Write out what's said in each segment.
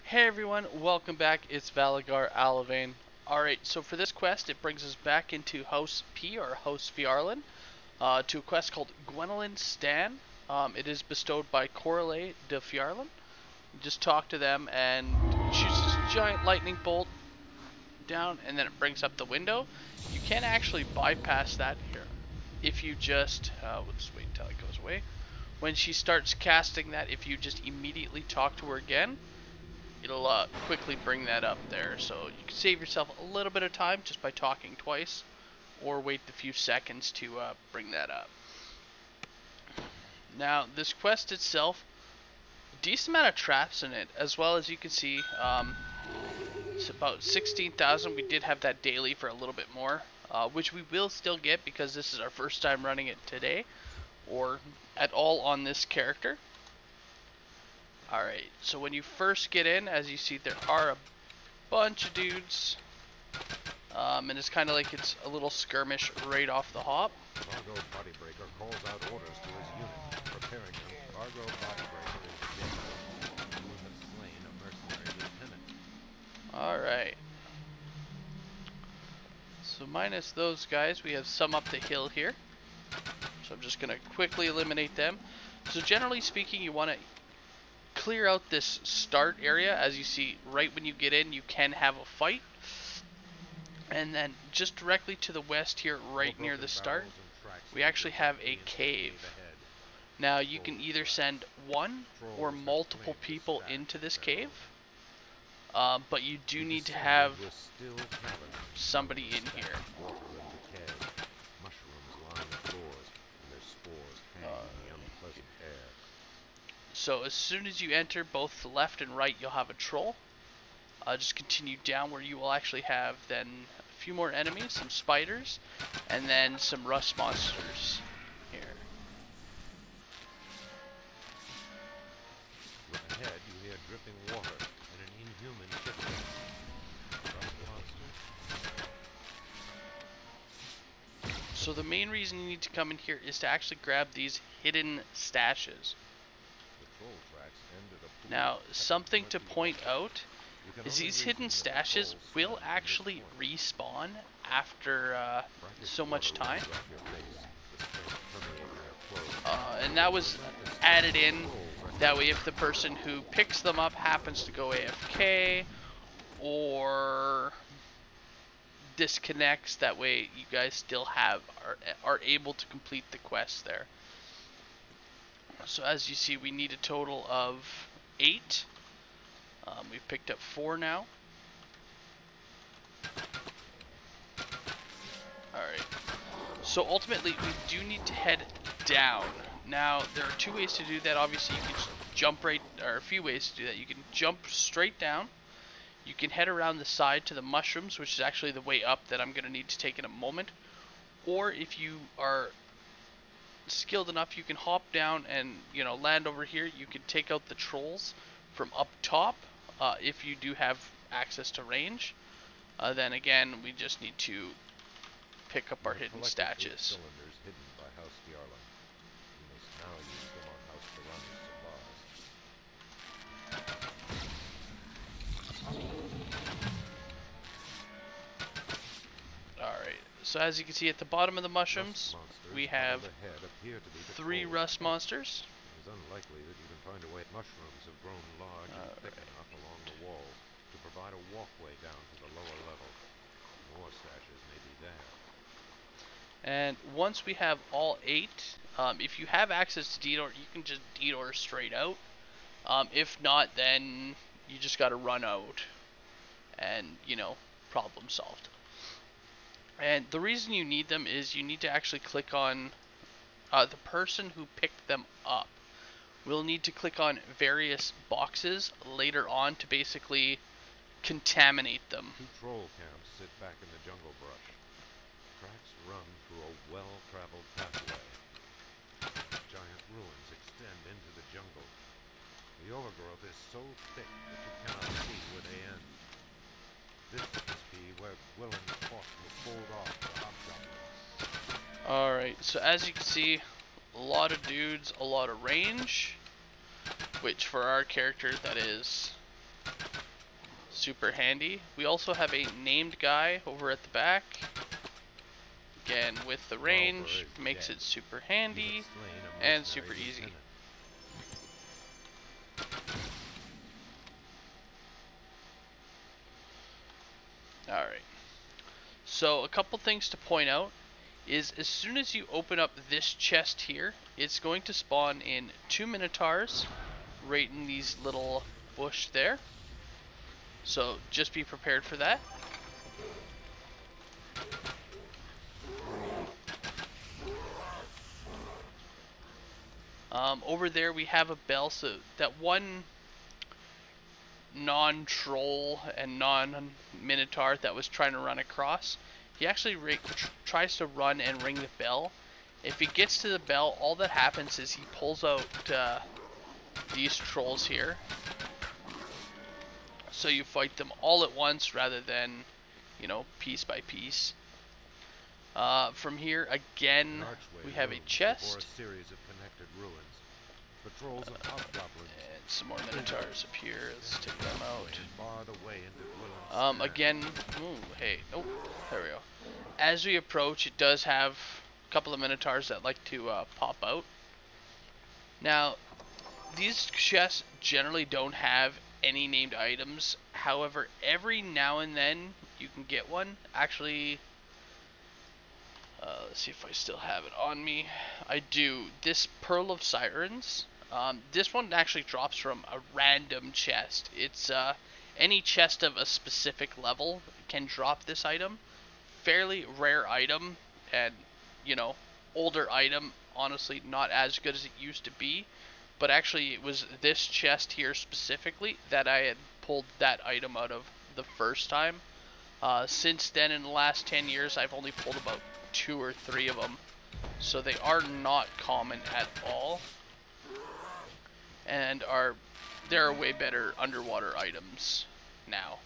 Hey everyone, welcome back. It's Valagar Aloevain. Alright, so for this quest, it brings us back into House P, or House Fjarlin, to a quest called Gwylan Stan. It is bestowed by Correlate de Fjarlin. Just talk to them and shoots this giant lightning bolt down, and then it brings up the window. You can actually bypass that here if you just, we'll just wait until it goes away. When she starts casting that, if you just immediately talk to her again, it'll quickly bring that up there. So you can save yourself a little bit of time just by talking twice, or wait a few seconds to bring that up. Now, this quest itself, a decent amount of traps in it, as well as you can see, it's about 16,000. We did have that daily for a little bit more, which we will still get because this is our first time running it today, or at all on this character. Alright, so when you first get in, as you see, there are a bunch of dudes. And it's kind of like it's a little skirmish right off the hop. Cargo Bodybreaker calls out orders to his unit, preparing them. Cargo Bodybreaker is dead. You have slain a mercenary lieutenant. Alright. So minus those guys, we have some up the hill here. So I'm just going to quickly eliminate them. So generally speaking, you want to clear out this start area. As you see, right when you get in, you can have a fight. And then just directly to the west here, right near the start, we actually have a cave. Now you can either send one or multiple people into this cave, but you do need to have somebody in here. So as soon as you enter both the left and right, you'll have a troll. Just continue down where you will actually have then a few more enemies, some spiders, and then some rust monsters here. Look ahead, you hear dripping water and an inhuman ship. So the main reason you need to come in here is to actually grab these hidden stashes. Now, something to point out is these hidden stashes will actually respawn after so much time. And that was added in, that way if the person who picks them up happens to go AFK or disconnects, that way you guys still have are able to complete the quest there. So as you see, we need a total of 8. We've picked up 4 now. Alright. So ultimately, we do need to head down. Now, there are 2 ways to do that. Obviously, you can just jump right, or a few ways to do that. You can jump straight down. You can head around the side to the mushrooms, which is actually the way up that I'm going to need to take in a moment. Or if you are skilled enough, you can hop down and, you know, land over here. You can take out the trolls from up top if you do have access to range. Then again, we just need to pick up our hidden stashes. Cylinders hidden by House Fjarlin. You must now use them on House Fjarlani's supplies. Alright, so as you can see at the bottom of the mushrooms, we have 3 rust monsters. It is unlikely that you can find a way. Mushrooms have grown large and thick enough along the walls to provide a walkway down to the lower level. More stashes may be there. And once we have all 8, if you have access to detour, you can just detour straight out. If not, then you just got to run out and, you know, problem solved. And the reason you need them is you need to actually click on the person who picked them up. We'll need to click on various boxes later on to basically contaminate them. 2 troll camps sit back in the jungle brush. Tracks run through a well-traveled pathway. Giant ruins extend into the jungle. The overgrowth is so thick that you cannot see where they end. This must be where Gwylan fought to hold off the hobgoblins. Alright, so as you can see, a lot of dudes, a lot of range, which for our character, that is Super handy. We also have a named guy over at the back. Again, with the range, makes it super handy and super easy. Alright. So a couple things to point out is as soon as you open up this chest here, it's going to spawn in 2 Minotaurs right in these little bush there. So just be prepared for that. Over there we have a bell, so that one non-troll and non-minotaur that was trying to run across, he actually tries to run and ring the bell. If he gets to the bell, all that happens is he pulls out these trolls here. So you fight them all at once rather than, you know, piece by piece. From here, again, we have a chest. Patrols of hobgoblins. And some more minotaurs up here. Let's take them out. Again, ooh, hey, oh, there we go. As we approach, it does have a couple of minotaurs that like to pop out. Now, these chests generally don't have any named items. However, every now and then you can get one. Actually, let's see if I still have it on me. I do. This Pearl of Sirens. This one actually drops from a random chest. It's any chest of a specific level can drop this item. Fairly rare item, and you know, older item. Honestly, not as good as it used to be. But actually, it was this chest here specifically that I had pulled that item out of the first time. Since then, in the last 10 years, I've only pulled about 2 or 3 of them. So they are not common at all. And there are way better underwater items now.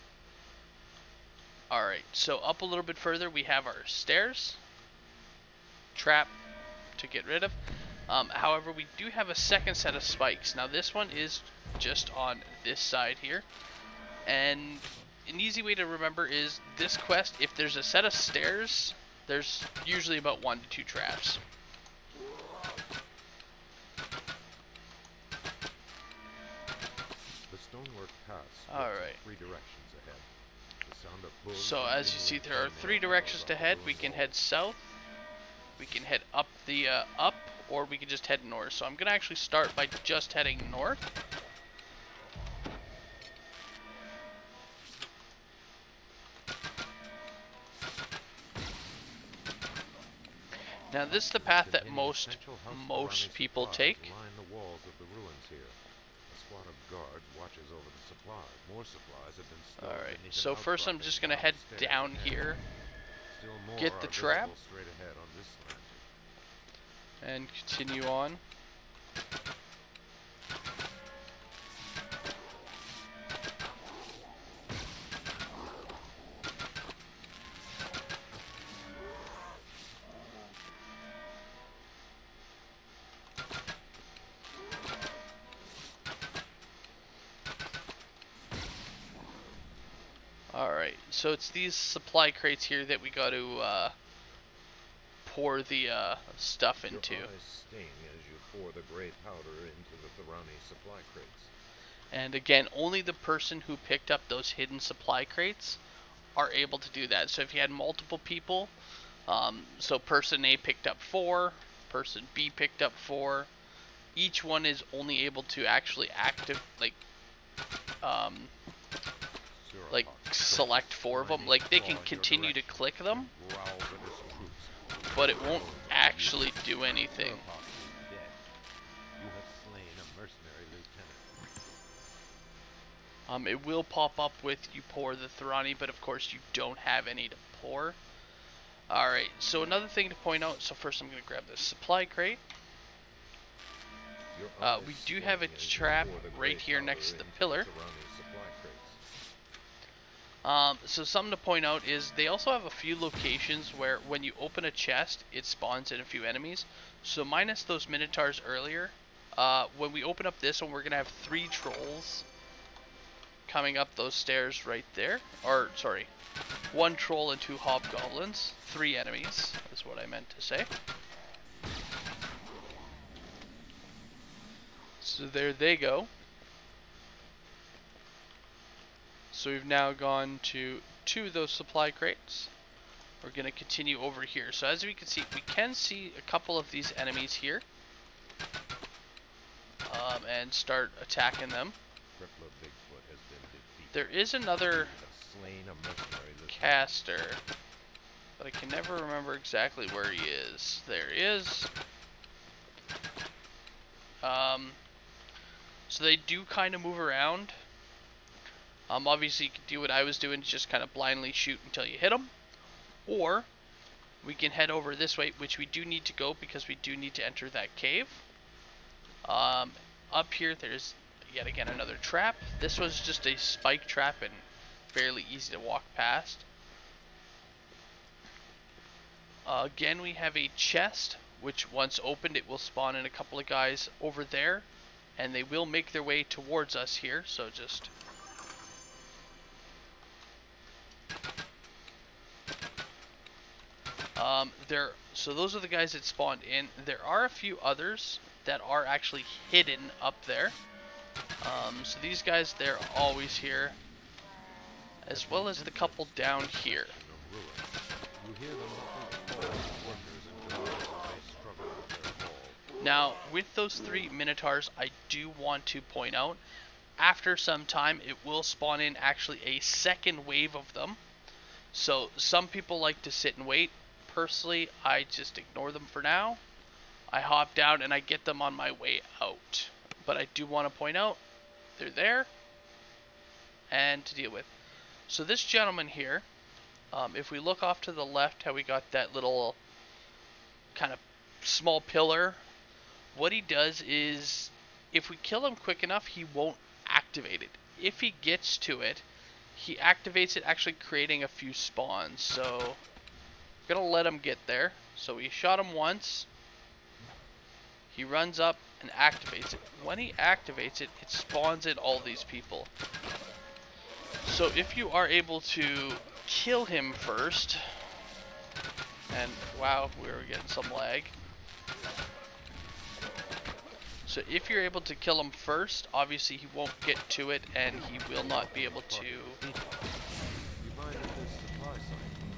Alright, so up a little bit further, we have our stairs. Trap to get rid of. However, we do have a second set of spikes. Now this one is just on this side here. And an easy way to remember is this quest, if there's a set of stairs, there's usually about 1 to 2 traps. The stonework pass. Alright. 3 directions ahead. The sound of hooves. So as you see, there are 3 directions to head. We can head south, we can head up the up, or we can just head north. So I'm gonna actually start by just heading north. Now this is the path that most people take. Line the walls of the ruins here. A squad of guards watches over the supply. More supplies have been stored. Alright, so first I'm just gonna head down here, get the trap, straight ahead on this landing. and continue on. Alright, so it's these supply crates here that we got to pour the stuff into. Your eyes sting as you pour the gray powder into the Thorani supply crates. And again, only the person who picked up those hidden supply crates are able to do that. So if you had multiple people, so person A picked up 4, person B picked up 4, each one is only able to actually select 4 of them. Like they can continue to click them, but it won't actually do anything. It will pop up with you pour the Thorani, but of course you don't have any to pour. Alright, so another thing to point out, so first I'm going to grab this supply crate. We do have a trap right here next to the pillar. So something to point out is they also have a few locations where when you open a chest, it spawns in a few enemies. So minus those minotaurs earlier, when we open up this one, we're going to have 3 trolls coming up those stairs right there. Or, sorry, 1 troll and 2 hobgoblins. 3 enemies, is what I meant to say. So there they go. So we've now gone to 2 of those supply crates. We're going to continue over here. So as we can see a couple of these enemies here. And start attacking them. Bigfoot has been defeated. There is another Slain a mercenary this caster, but I can never remember exactly where he is. There he is. So they do kind of move around. Obviously you can do what I was doing, just kind of blindly shoot until you hit them. Or we can head over this way, which we do need to go because we do need to enter that cave. Up here there's yet again another trap. This was just a spike trap and fairly easy to walk past. Again, we have a chest, which once opened it will spawn in a couple of guys over there, and they will make their way towards us here, so just so those are the guys that spawned in. There are a few others that are actually hidden up there. So these guys, they're always here, as well as the couple down here. Now, with those 3 minotaurs, I do want to point out, after some time, it will spawn in actually a second wave of them. So some people like to sit and wait. Personally, I just ignore them for now. I hop down and I get them on my way out. But I do want to point out, they're there and to deal with. So this gentleman here, if we look off to the left, how we got that little kind of small pillar, what he does is, if we kill him quick enough, he won't activate it. If he gets to it, he activates it, actually creating a few spawns. So I'm gonna let him get there. So we shot him once. He runs up and activates it. When he activates it, it spawns in all these people. So if you are able to kill him first, and wow, we were getting some lag. So if you're able to kill him first, obviously he won't get to it and he will not be able to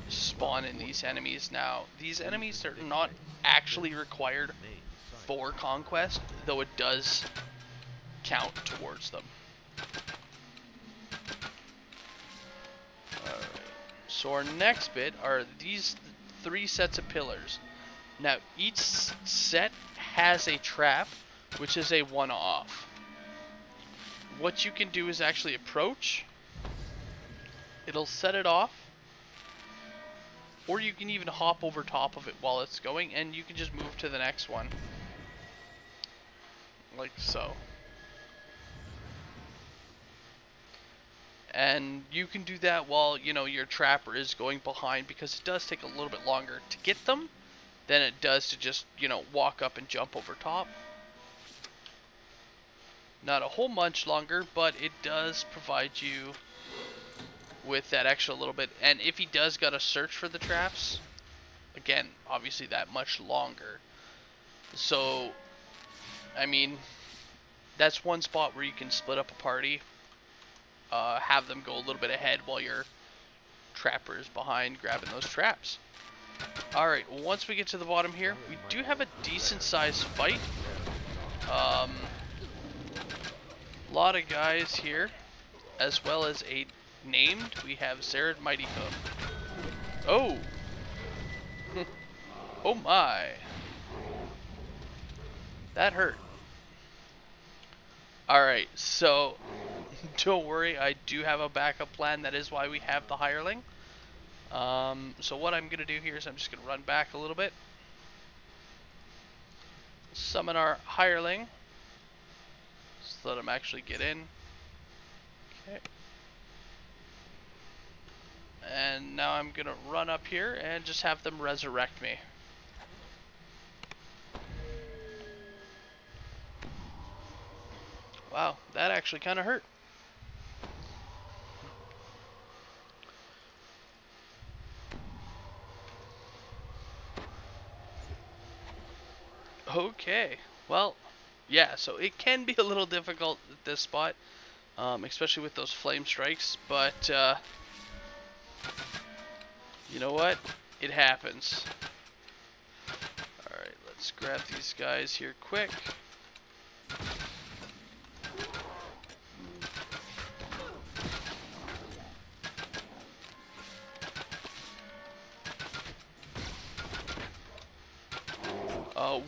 spawn in these enemies. Now, these enemies are not actually required for conquest, though it does count towards them. Alright, so our next bit are these 3 sets of pillars. Now, each set has a trap, which is a one-off. What you can do is actually approach, it'll set it off, or you can even hop over top of it while it's going, and you can just move to the next one. Like so. And you can do that while, you know, your trapper is going behind, because it does take a little bit longer to get them than it does to just, you know, walk up and jump over top. Not a whole bunch longer, but it does provide you with that extra little bit. And if he does gotta search for the traps, again, obviously that much longer. So, I mean, that's one spot where you can split up a party, have them go a little bit ahead while your trapper is behind grabbing those traps. Alright, once we get to the bottom here, we do have a decent sized fight. Lot of guys here, as well as a named. We have Zared Mighty Hoof. Oh! Oh my! That hurt. Alright, so don't worry, I do have a backup plan. That is why we have the hireling. So what I'm going to do here is I'm just going to run back a little bit. Summon our hireling. Just let him actually get in. Okay. And now I'm going to run up here and just have them resurrect me. Wow, that actually kind of hurt. Okay. Well, yeah, so it can be a little difficult at this spot, especially with those flame strikes, but you know what? It happens. Alright, let's grab these guys here quick.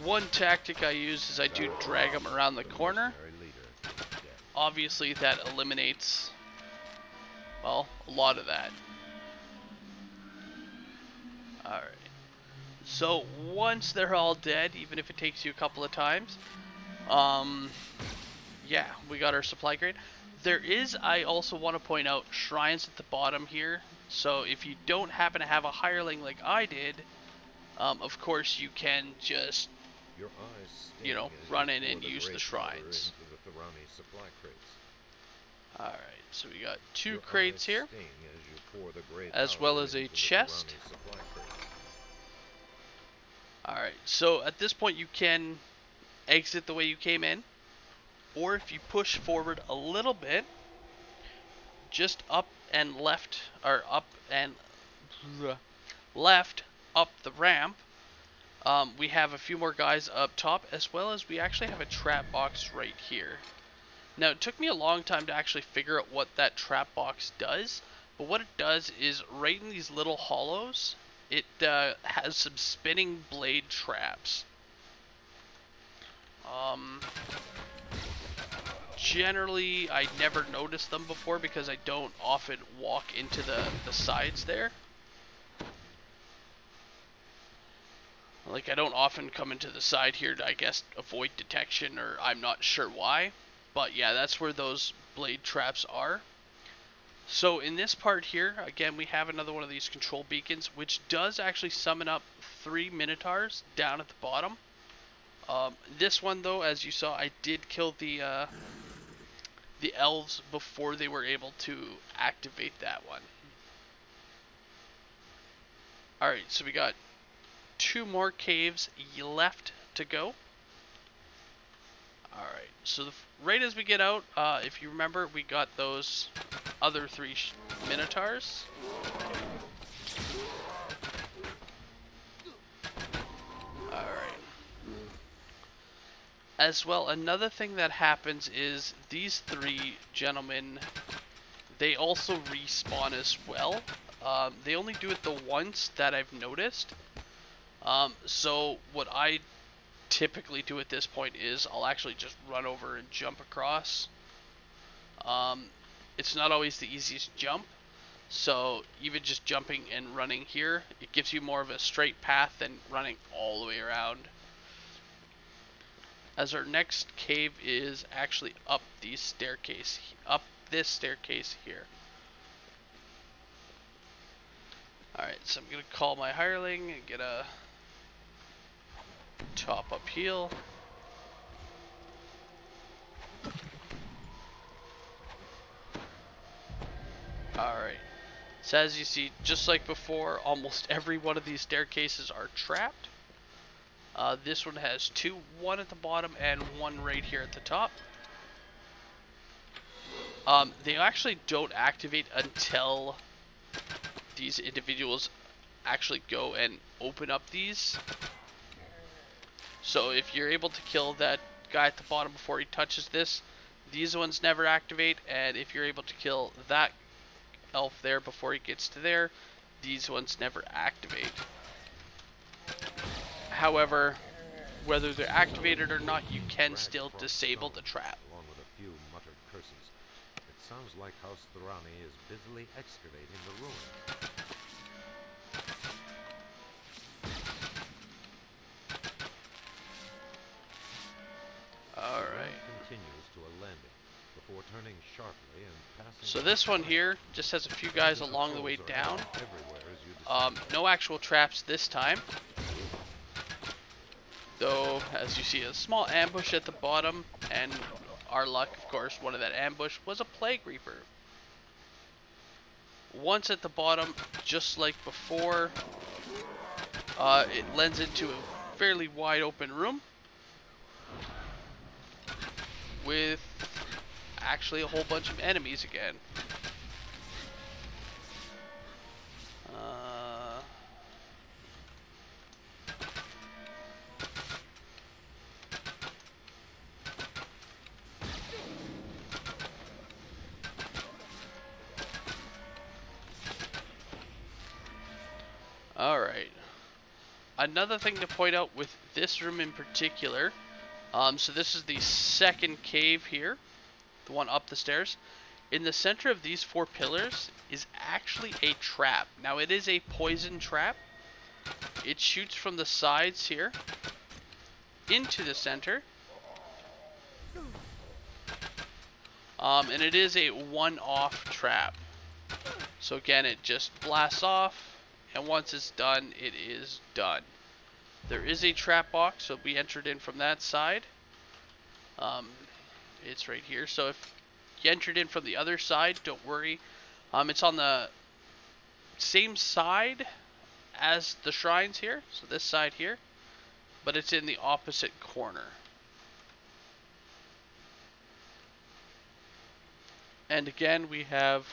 One tactic I use is I do drag them around the corner. Obviously that eliminates, well, a lot of that. Alright. So once they're all dead, even if it takes you a couple of times, yeah, we got our supply crate. There is, I also want to point out, shrines at the bottom here. So if you don't happen to have a hireling like I did, of course you can just, you know, run in and use the shrines. Alright, so we got 2 crates here, as well as a chest. Alright, so at this point you can exit the way you came in, or if you push forward a little bit, just up and left, or up and left up the ramp, we have a few more guys up top, as well as we actually have a trap box right here. Now, it took me a long time to actually figure out what that trap box does, but what it does is right in these little hollows, it has some spinning blade traps. Generally, I never noticed them before because I don't often walk into the sides there. Like, I don't often come into the side here to, I guess, avoid detection, or I'm not sure why. But yeah, that's where those blade traps are. So in this part here, again, we have another one of these control beacons, which does actually summon up 3 minotaurs down at the bottom. This one, though, as you saw, I did kill the elves before they were able to activate that one. Alright, so we got 2 more caves left to go. Alright, so right as we get out, if you remember, we got those other 3 minotaurs. Alright. As well, another thing that happens is these 3 gentlemen, they also respawn as well. They only do it the once that I've noticed. So what I typically do at this point is I'll actually just run over and jump across. It's not always the easiest jump, so even just jumping and running here, it gives you more of a straight path than running all the way around. As our next cave is actually up this staircase here. Alright, so I'm gonna call my hireling and get a top up heal. Alright, so as you see, just like before, almost every one of these staircases are trapped. This one has 2, one at the bottom and one right here at the top. They actually don't activate until these individuals actually go and open up these. So if you're able to kill that guy at the bottom before he touches this, these ones never activate, and if you're able to kill that elf there before he gets to there, these ones never activate. However, whether they're activated or not, you can still disable the trap. Along with a few muttered curses. It sounds like House Thorani is busily excavating the ruins. Alright. Continues to a landing before turning sharply and passing. So this one here just has a few guys along the way down. No actual traps this time. Though, as you see, a small ambush at the bottom, and our luck, of course, one of that ambush was a Plague Reaper. Once at the bottom, just like before, it lends into a fairly wide open room. with actually a whole bunch of enemies again. Alright. Another thing to point out with this room in particular, so this is the second cave here, the one up the stairs. In the center of these 4 pillars is actually a trap. Now it is a poison trap. It shoots from the sides here into the center. And it is a one-off trap. So again, it just blasts off. And once it's done, it is done. There is a trap box, so we entered in from that side. It's right here. So if you entered in from the other side, don't worry. It's on the same side as the shrines here. So this side here. But it's in the opposite corner. And again, we have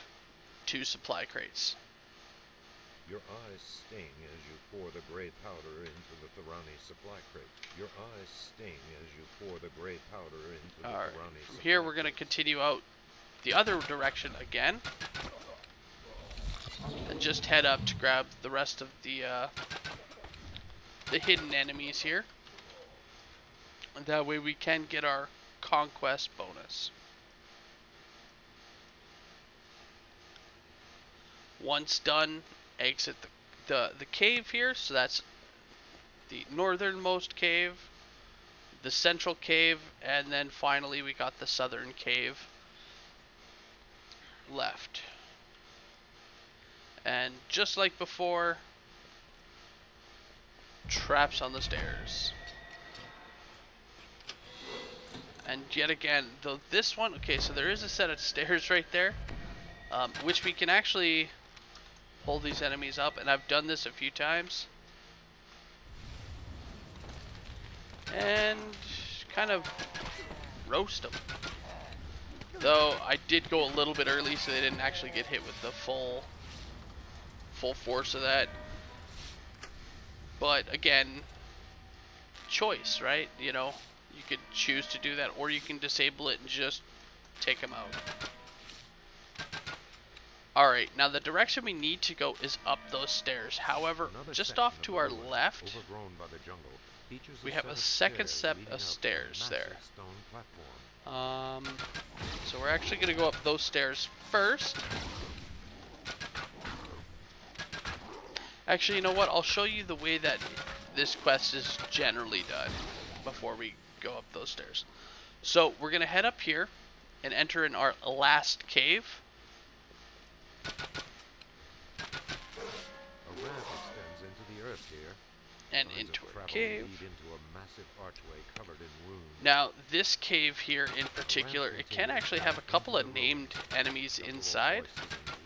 2 supply crates. Your eyes sting as you pour the gray powder into the Thorani supply crate. Your eyes sting as you pour the gray powder into the Thorani supply crate. From here, we're going to continue out the other direction again. And just head up to grab the rest of the hidden enemies here. And that way we can get our conquest bonus. Once done, exit the cave here. So that's the northernmost cave, the central cave, and then finally we got the southern cave left. And just like before, traps on the stairs. And yet again, though this one, okay, so there is a set of stairs right there, which we can actually pull these enemies up, and I've done this a few times. And kind of roast them. Though I did go a little bit early, so they didn't actually get hit with the full force of that. But again, choice, right? You know, you could choose to do that, or you can disable it and just take them out. Alright, now the direction we need to go is up those stairs. However, just off to our left, we have a second set of stairs there. So we're actually going to go up those stairs first. Actually, you know what? I'll show you the way that this quest is generally done before we go up those stairs. So we're going to head up here and enter in our last cave. A ramp extends into the earth here. And into our cave. Into a massive archway covered in runes. Now, this cave here in particular, it can actually have a couple of named enemies inside.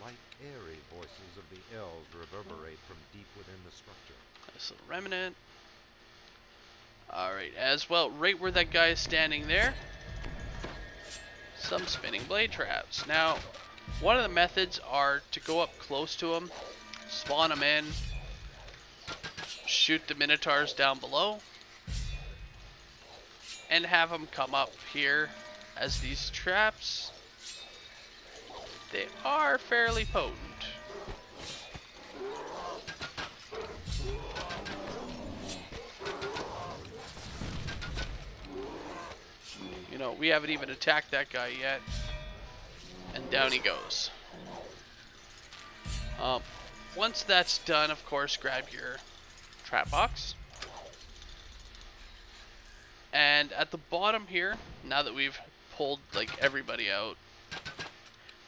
Light, airy voices of the elves reverberate from deep within the structure. Nice little remnant. Alright, as well, right where that guy is standing there, some spinning blade traps. Now, one of the methods are to go up close to them, spawn them in, shoot the minotaurs down below, and have them come up here as these traps. They are fairly potent. You know, we haven't even attacked that guy yet. And down he goes. Once that's done, of course, grab your trap box. And at the bottom here, now that we've pulled like everybody out,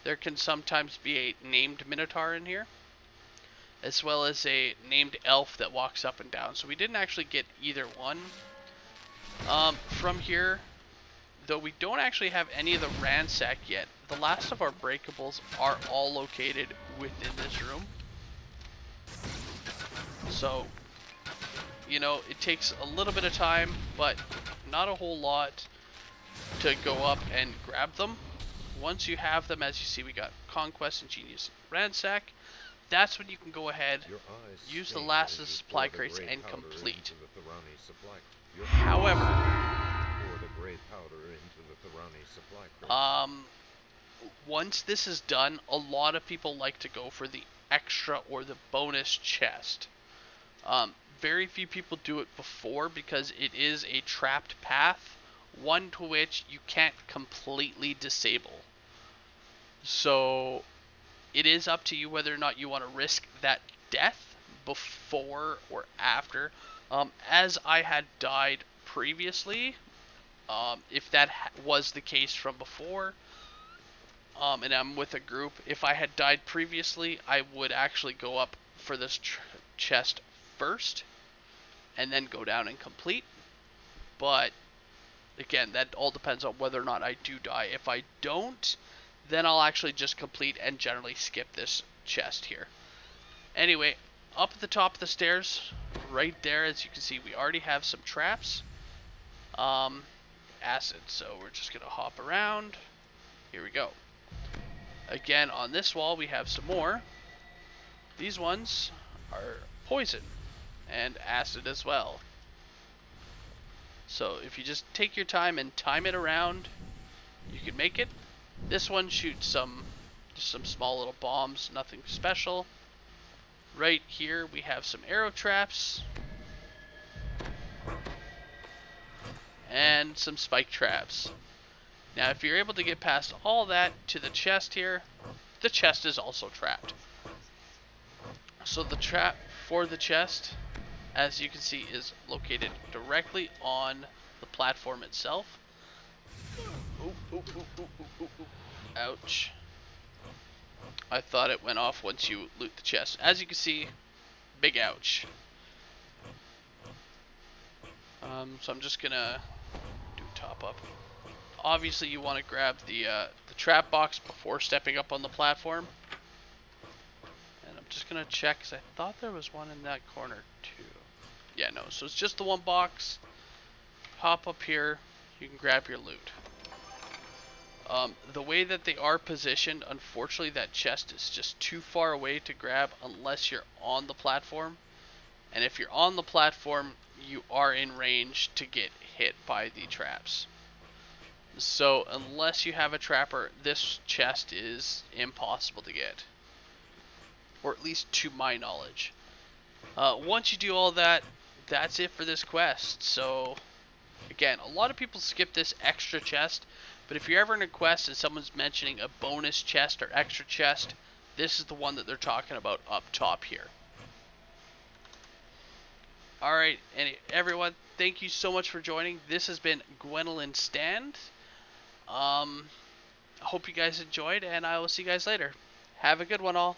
there can sometimes be a named minotaur in here, as well as a named elf that walks up and down. So we didn't actually get either one from here. Though we don't actually have any of the ransack yet. The last of our breakables are all located within this room. So you know, it takes a little bit of time, but not a whole lot to go up and grab them. Once you have them, as you see, we got Conquest, Ingenious, Ransack. That's when you can go ahead, use the last of the supply crates and complete. However, once this is done, a lot of people like to go for the extra or the bonus chest. Very few people do it before because it is a trapped path, one to which you can't completely disable. So it is up to you whether or not you want to risk that death before or after. As I had died previously, if that was the case from before, and I'm with a group, if I had died previously, I would actually go up for this chest first and then go down and complete. But again, that all depends on whether or not I do die. If I don't, then I'll actually just complete and generally skip this chest here. Anyway, up at the top of the stairs, right there, as you can see, we already have some traps. Acid, so we're just gonna hop around. Here we go. Again, on this wall, we have some more. These ones are poison and acid as well. So if you just take your time and time it around, you can make it. This one shoots just some small little bombs, nothing special. Right here we have some arrow traps and some spike traps. Now if you're able to get past all that to the chest here, the chest is also trapped. So the trap for the chest, as you can see, is located directly on the platform itself. Ouch. I thought it went off once you loot the chest. As you can see, big ouch. So I'm just gonna do top up. Obviously you want to grab the trap box before stepping up on the platform. And I'm just gonna check because I thought there was one in that corner too. Yeah, no, so it's just the one box. Hop up here, you can grab your loot. The way that they are positioned, unfortunately that chest is just too far away to grab unless you're on the platform. And if you're on the platform, you are in range to get hit by the traps. So unless you have a trapper, this chest is impossible to get. Or at least to my knowledge. Once you do all that, that's it for this quest. So again, a lot of people skip this extra chest, but if you're ever in a quest and someone's mentioning a bonus chest or extra chest, this is the one that they're talking about up top here. Alright, everyone, thank you so much for joining. This has been Gwylan Stand. I hope you guys enjoyed, and I will see you guys later. Have a good one, all.